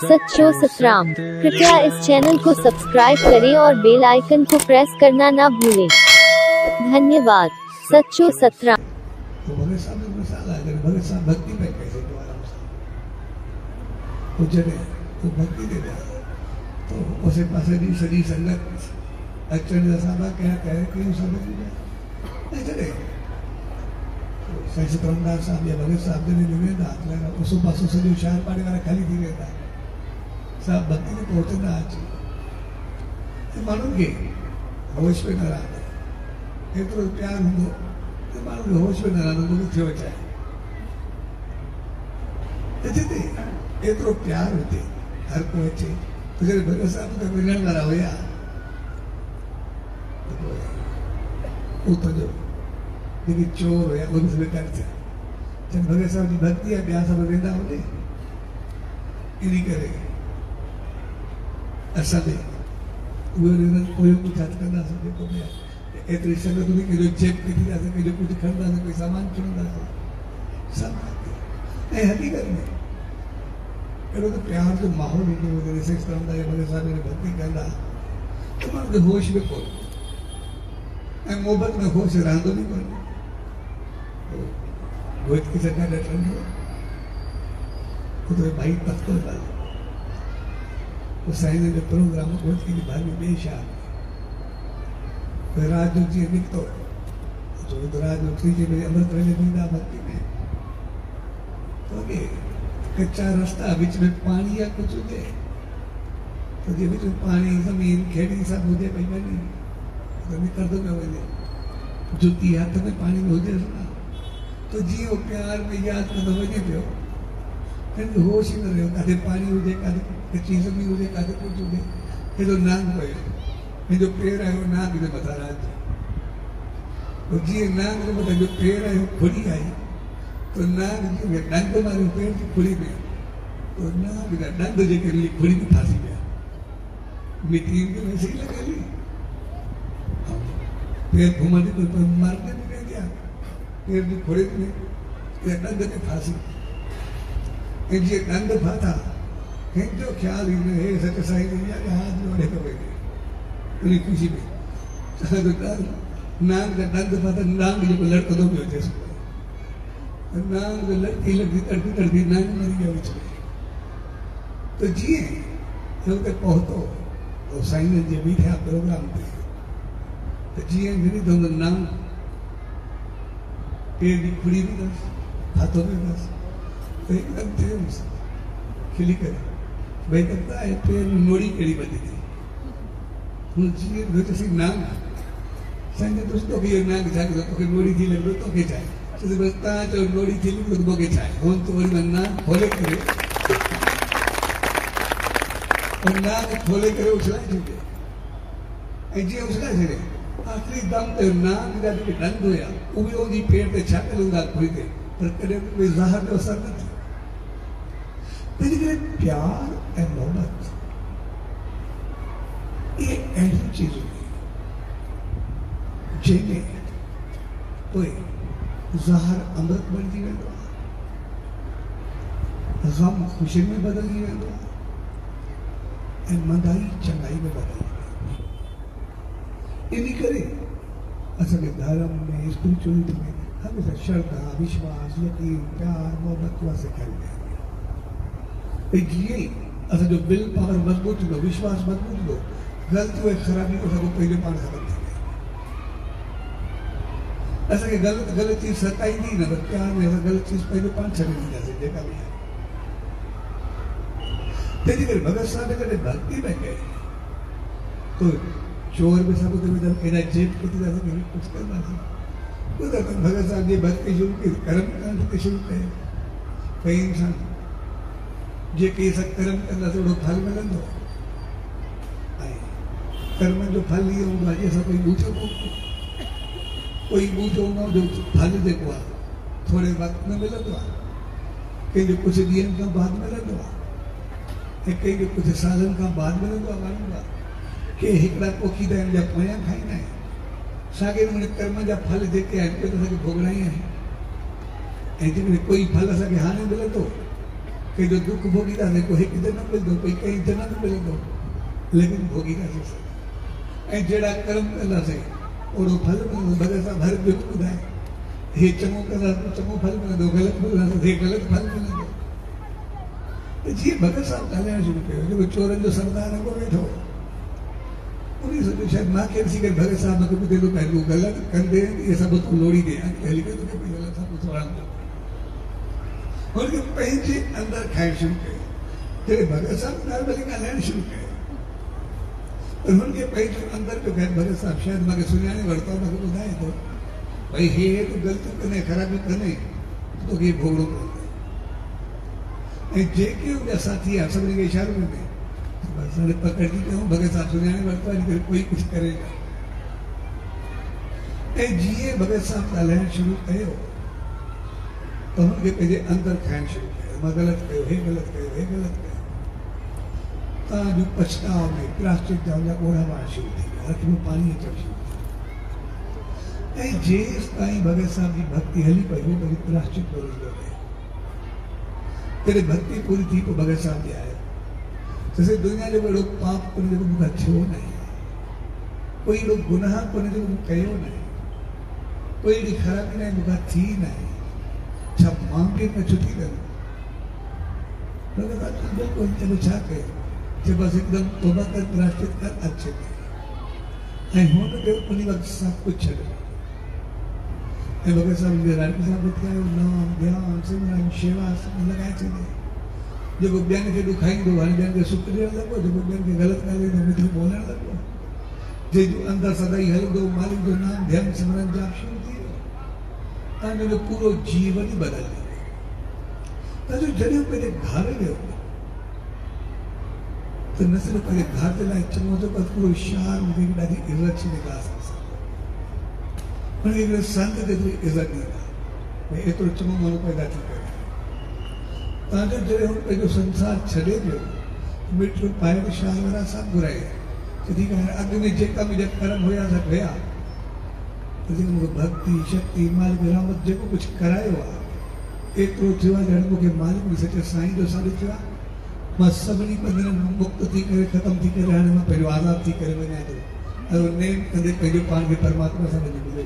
सच्चो सतराम। कृपया इस चैनल को सब्सक्राइब करें और बेल आइकन को प्रेस करना ना भूलें। धन्यवाद। सच्चो सतराम। तो भगत साहब ने मसाला अगर भगत साहब भक्ति में कैसे द्वारा वो जगह वो भक्ति दे दिया तो उसे पासे भी सजी संगत अचन साहब क्या कहे कि समझ नहीं चले सही रामदास साहब या भगत साहब ने निवेदन हाथ लगा उसो पासों से जो शहर पाने वाला खाली थी रहता साहब भक्ति में पहुंचे ना आज मानो कि होश पे न रहा एतरो प्यार हूंदो तो मानो कि होश पे न रहा तो थियो चाहे जिते एतरो प्यार होते हर को अचे तो जब भगत साहब का मिलण वाला हुआ तो तो जो लेकिन चोर हुआ वो भी कर जब भगत साहब की भक्ति है ब्याह सब वेंदा होते इन्हीं करे असा में वो कोई कुछ हाथ करना सकते तो मैं एतरी संगत में कि जो चेक की जा सके जो कुछ खरीदा से कोई सामान खरीदा सब ए हकीकत में एरो तो प्यार जो माहौल है वो जैसे इस तरह का भगत साहब ने भक्ति करना तो मां के होश में को ए मोहब्बत में होश रहंदो नहीं कोई गोद की जगह डटन हो तो भाई तख्तो डाल वो साइन ने प्रोग्राम गोद की भाई में बेशा राज जो जी निकतो तो राज जो थी जे अमृत रहे बिंदा भक्ति में तो के कच्चा रास्ता बीच में पानी या कुछ दे तो जे बीच में पानी जमीन खेड़ी सब हो जाए भाई नहीं तो निकल दो मैं जुती हाथ में पानी में हो जाए तो जी वो प्यार में याद कर दो वजह पियो कहीं होश ही न रहे कादे पानी हो जाए कादे कच्ची जमीन हो जाए कादे कुछ हो जाए ये तो नांग पे ये जो पेड़ है वो नांग ने बता रहा है तो जी नांग ने बता जो पेड़ है वो खुली आई तो नांग जी में डंग मारे पेड़ की खुली में तो नांग ने डंग जे के लिए खुली में फांसी गया मिट्टी के में सही लगा ली पेड़ घुमाने को मारने भी नहीं गया पेड़ की खुली में ये डंग ने फांसी ये डंग फाता जो ख्याल ही में है सच सही नहीं है हाथ जोड़े तो गए पूरी खुशी में तो नांग का डंग फाता नांग जो लड़का दो भी होते हैं नांग लड़की लड़की तड़की तड़की नांग मर गया बीच में तो जिए जब तक पहुंचो तो साईं ने जो भी थे प्रोग्राम थे तो जिए मेरी दोनों नांग पेड़ की खुली भी दस हाथों में दस तो एकदम थे खिली कर भाई करता है पेड़ में नोड़ी केड़ी बनी थी मुझे जो तो सी नांग संजय दोस्तों की ये नांग जाके तो के नोड़ी थी लग तो के चाहे तो बसता तो नोड़ी थी लग तो के चाहे कौन तो वही बनना खोले करे और नांग खोले करे उछला छूटे ऐजी उछला छे आखिरी दम ते नांग जा के डंग होया वो भी ओदी पेड़ पे छाके लूंगा खुली के पर कदे कोई जहर जो असर न लेकिन प्यार और मोहब्बत ये ऐसी चीज होती जिन्हें कोई जहर अमृत बन जी वेंदो गम खुशी में बदल जी वेंदो और मंदाई चंगाई में बदल इन्हीं करे असल धर्म में स्पिरिचुअलिटी में हमेशा श्रद्धा विश्वास यकीन प्यार मोहब्बत वैसे करते हैं ये असल जो विल पावर मजबूत हो विश्वास मजबूत हो गलती हुए खराबी को सब पहले पान खत्म थी ऐसा कि गलत चीज सताई नहीं ना प्यार में ऐसा गलत चीज पहले पान छड़ी नहीं जा सकती देखा भी है तेरी कर भगत साहब ने कभी भक्ति में गए तो चोर में सब तो इधर जेब को तो ऐसा कुछ करना था उधर तक भगत साहब ने भक्ति शुरू की कर्म कांड के शुरू किए कई इंसान जे के सब कर्म करना थोड़ा फल मिलंदो कर्म जो फल लिए वो आज सब कोई बूझो न जो फल देखो थोड़े वक्त में मिलंदो कहीं जो कुछ दिन का बाद मिलंदो कहीं जो कुछ सालन का बाद मिलंदो मालूम के हिकड़ा कोकी देन जा पोया खाईना है सागे ने कर्म जा फल देके आए तो सके भोगना ही है ऐसे कोई फल सके हाने मिले तो कि जो दुख भोगी था को एक जन्म मिलंदो कोई कई जन्म मिलंदो लेकिन भोगी था ऐं जहिड़ा कर्म कंदासीं ओड़ो फल मिलंदो। भगत साहब हर ॿियो ॿुधाए हे चङो कंदासीं चङो फल मिलंदो, ग़लति कंदासीं हे ग़लति फल मिलंदो। त जीअं भगत साहब ॻाल्हाइणु शुरू कयो जेको चोरनि जो सरदार अॻो वेठो उन सोचियो शायदि मूंखे ॾिसी करे भगत साहब मूंखे ॿुधे थो पिए तूं ग़लति कंदे इहे सभु तूं लोड़ी ॾे हली करे तोखे कोई ग़लति सभु वणंदो। हुनखे पंहिंजे अंदरि खाइणु शुरू कयो। जॾहिं भगत साहब ॻाल्हि भली ॻाल्हाइणु शुरू कयो त हुनखे पंहिंजो अंदरि पियो कयो भगत साहब शायदि मूंखे सुञाणे वरितो मूंखे ॿुधाए थो भई हे तूं ग़लतियूं कंदे ख़राबियूं कंदे तोखे इहे भोगणो पवंदो। ऐं जेके उनजा साथी आहे सभिनी खे इशारो कंदे बसि पकड़जी कयूं भगत साहब सुञाणे वरितो आहे करे कोई कुझु करे न। ऐं जीअं भगत साहब ॻाल्हाइणु शुरू कयो त हुनखे पंहिंजे अंदरि खाइणु शुरू कयो मां ग़लति कयो हे ग़लति कयो हे ग़लति कयो। तव्हांजो पछताव में प्राश्चित जा उनजा ॻोढ़ा वार शुरू थी विया अखि में पाणी अचणु शुरू थी वियो। ऐं जेसि ताईं भगत साहब जी भक्ति हली पई हो वरी प्राश्चित ॿोलींदो रहे। जॾहिं भक्ति पूरी थी पोइ भगत साहब जे आयो जैसे दुनिया जो अहिड़ो पाप कोन्हे जेको मूंखां थियो न आहे, कोई अहिड़ो गुनाह कोन्हे जेको मूं कयो न आहे, कोई अहिड़ी ख़राबी न आहे मूंखां थी न आहे, छा मां बि न छुटी कंदो। भगत साहब बिल्कुलु चयो छा कयो चयो बसि हिकदमि तौबा कर प्राश्चित कर अच्छे ऐं हुनखे उन वक़्तु सभु कुझु छॾियो। ऐं भगत साहब जे राणी साहब ॿुधायो नाम ध्यानु सिमरन शेवा सभु लॻाए छॾे जेको ॿियनि खे ॾुखाईंदो हाणे ॿियनि खे सुख ॾियणु लॻो जेको ॿियनि खे ग़लति ॻाल्हाईंदो मिठो ॿोलणु लॻो जंहिंजो अंदरि सदाई हलंदो मालिक जो नाम ध्यानु सिमरन जाप शुरू थी वियो तव्हांजो जो पूरो जीवन ई बदिली वियो। तव्हांजो जॾहिं पंहिंजे घर वियो त न सिर्फ़ु पंहिंजे घर जे लाइ चङो थो पर पूरो शहर मूंखे ॾाढी इज़त जी निगाह सां हुनखे हिकिड़े संत जेतिरी इज़त ॾींदा भई एतिरो चङो माण्हू पैदा थी करे तव्हांजो जॾहिं हुन पंहिंजो संसार छॾे ॾियो मिठो पाए शहर वारा सभु घुराए त ठीकु आहे अॻु में जेका मुंहिंजा कर्म हुया सभु हुया त जेको मूंखे भक्ति शक्ति मालिक रहमत जेको कुझु करायो आहे एतिरो थियो आहे ॼण मूंखे मालिक बि सचे साईं जो साॾियो थियो आहे। मां सभिनी बंधननि मां मुक्त थी करे ख़तमु थी करे हाणे मां पंहिंजो आज़ादु थी करे वञा थो ऐं नेम कंदे पंहिंजो पाण खे परमात्मा सां वञी मिले